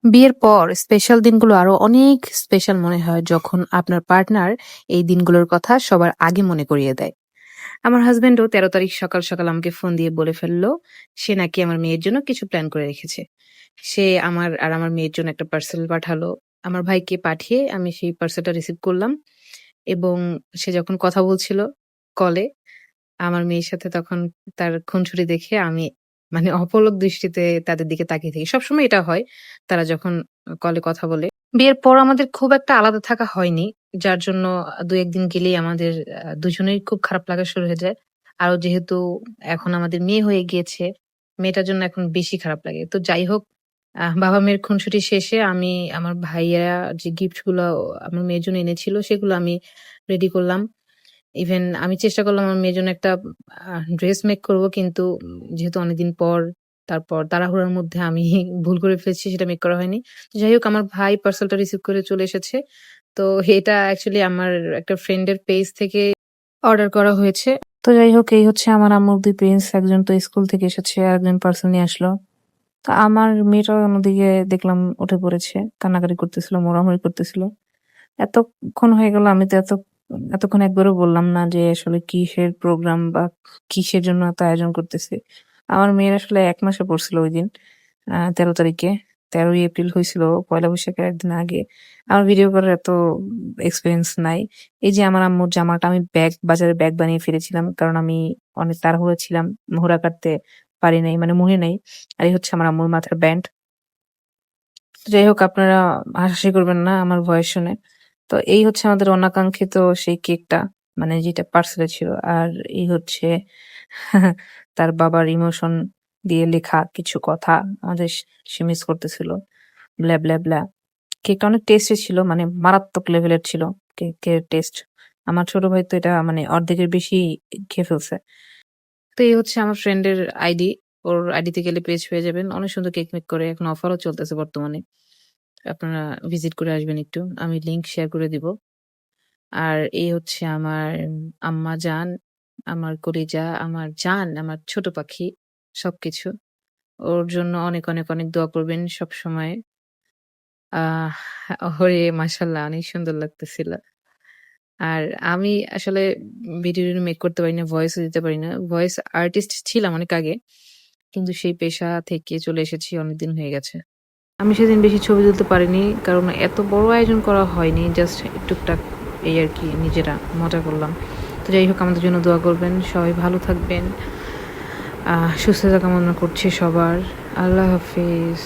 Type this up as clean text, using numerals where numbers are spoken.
বিয়ের পর স্পেশাল দিনগুলো আরো অনেক স্পেশাল মনে হয় যখন আপনার পার্টনার এই দিনগুলোর কথা সবার আগে মনে করিয়ে দেয়। আমার হাসব্যান্ডও ১৩ তারিখ সকাল সকাল আমাকে ফোন দিয়ে বলে ফেললো সে নাকি আমার মেয়ের জন্য কিছু প্ল্যান করে রেখেছে। সে আমার আর আমার মেয়ের জন্য একটা পার্সেল পাঠালো। আমার ভাইকে পাঠিয়ে আমি সেই পার্সেলটা রিসিভ করলাম এবং সে যখন কথা বলছিল কলে আমার মেয়ের সাথে তখন তার খুনসুটি দেখে আমি মানে অপলক দৃষ্টিতে তাদের দিকে তাকিয়ে থাকি। সবসময় এটা হয়। তারা যখন কলে কথা বলে। বিয়ের পর আমাদের খুব একটা আলাদা থাকা হয়নি। যার জন্য ২-১ দিন গেলেই আমাদের দুজনেরই খুব খারাপ লাগা শুরু হয়ে যায়। আরো যেহেতু এখন আমাদের মেয়ে হয়ে গিয়েছে, মেয়েটার জন্য এখন বেশি খারাপ লাগে। তো যাই হোক, বাবা-মেয়ের খুনসুটি শেষে আমি আমার ভাইয়া যে গিফট গুলো আমার মেয়ের জন্য এনেছিল সেগুলো আমি রেডি করলাম। ইভেন আমি চেষ্টা করলাম আমার মেয়ের জন্য একটা ড্রেস মেক করব। কিন্তু যেহেতু অনেকদিন পর, তারপর তাড়াহুড়ার মধ্যে আমি ভুল করে ফেলেছি, সেটা মেক করা হয়নি। তো যাই হোক আমার ভাই পার্সেলটা রিসিভ করে চলে এসেছে। তো এটা অ্যাকচুয়ালি আমার একটা ফ্রেন্ডের পেজ থেকে অর্ডার করা হয়েছে। তো যাই হোক এই হচ্ছে আমার আম্মুর ২ প্রিন্স। একজন তো স্কুল থেকে এসেছে, আরেকজন পার্সেল নিয়ে আসলো। তো আমার মেয়েটাও অন্যদিকে দেখলাম উঠে পড়েছে। কান্নাকাটি করতেছিল, মোড়ামুড়ি করতেছিল। এতক্ষণ হয়ে গেল আমি তো এতক্ষণ একবারও বললাম না যে আসলে কিসের প্রোগ্রাম বা কিসের জন্য এত আয়োজন করতেছি। আমার মেয়ের আসলে ১ মাসে পড়ছিল ঐদিন ১৩ তারিখে। ১৩ই এপ্রিল হইছিল পয়লা বৈশাখের ১ দিন আগে। আমার ভিডিও করার এত এক্সপেরিয়েন্স নাই। এই যে আমার আম্মুর জামাটা আমি বাজারে ব্যাগ বানিয়ে ফেলেছিলাম। কারণ আমি অনেক তাড়াহুড়ো ছিলাম। মুহুরা কাটতে পারি নাই, মানে মুড়ি নাই। আর এই হচ্ছে আমার আম্মুর মাথার ব্যান্ড। যাই হোক আপনারা হাসাহাসি করবেন না আমার ভয়েস শুনে। তো এই হচ্ছে আমাদের অনাকাঙ্ক্ষিত সেই কেকটা, মানে যেটা পার্সেলে ছিল। আর এই হচ্ছে তার বাবার ইমোশন দিয়ে লেখা কিছু কথা আমাদের সে মিস করতেছিল। ব্লা, ব্লা, ব্লা। কেকটা অনেক টেস্টি ছিল, মানে মারাত্মক লেভেলের ছিল কেকের টেস্ট। আমার ছোট ভাই তো এটা মানে অর্ধেকের বেশি খেয়ে ফেলছে। তো এই হচ্ছে আমার ফ্রেন্ডের আইডি। ওর আইডিতে গেলে পেজ পেয়ে যাবেন। অনেক সুন্দর কেক মেক করে। এখন অফারও চলতেছে বর্তমানে। আপনারা ভিজিট করে আসবেন একটু। আমি লিংক শেয়ার করে দিব। আর এই হচ্ছে আমার আম্মা জান, আমার কলিজা, আমার জান, আমার ছোট পাখি সবকিছু। ওর জন্য অনেক, অনেক, অনেক দোয়া করবেন সবসময়। আহ ওরে মাশাআল্লাহ অনেক সুন্দর লাগতেছিল। আর আমি আসলে ভিডিও মেক করতে পারি না, ভয়েসও দিতে পারি না। ভয়েস আর্টিস্ট ছিলাম অনেক আগে। কিন্তু সেই পেশা থেকে চলে এসেছি অনেকদিন হয়ে গেছে। আমি সেদিন বেশি ছবি তুলতে পারিনি। কারণ এত বড় আয়োজন করা হয়নি। জাস্ট টুকটাক এই আরকি নিজেরা মজা করলাম। তো যাই হোক আমাদের জন্য দোয়া করবেন। সবাই ভালো থাকবেন। সুস্থতা কামনা করছি সবার। আল্লাহ হাফেজ।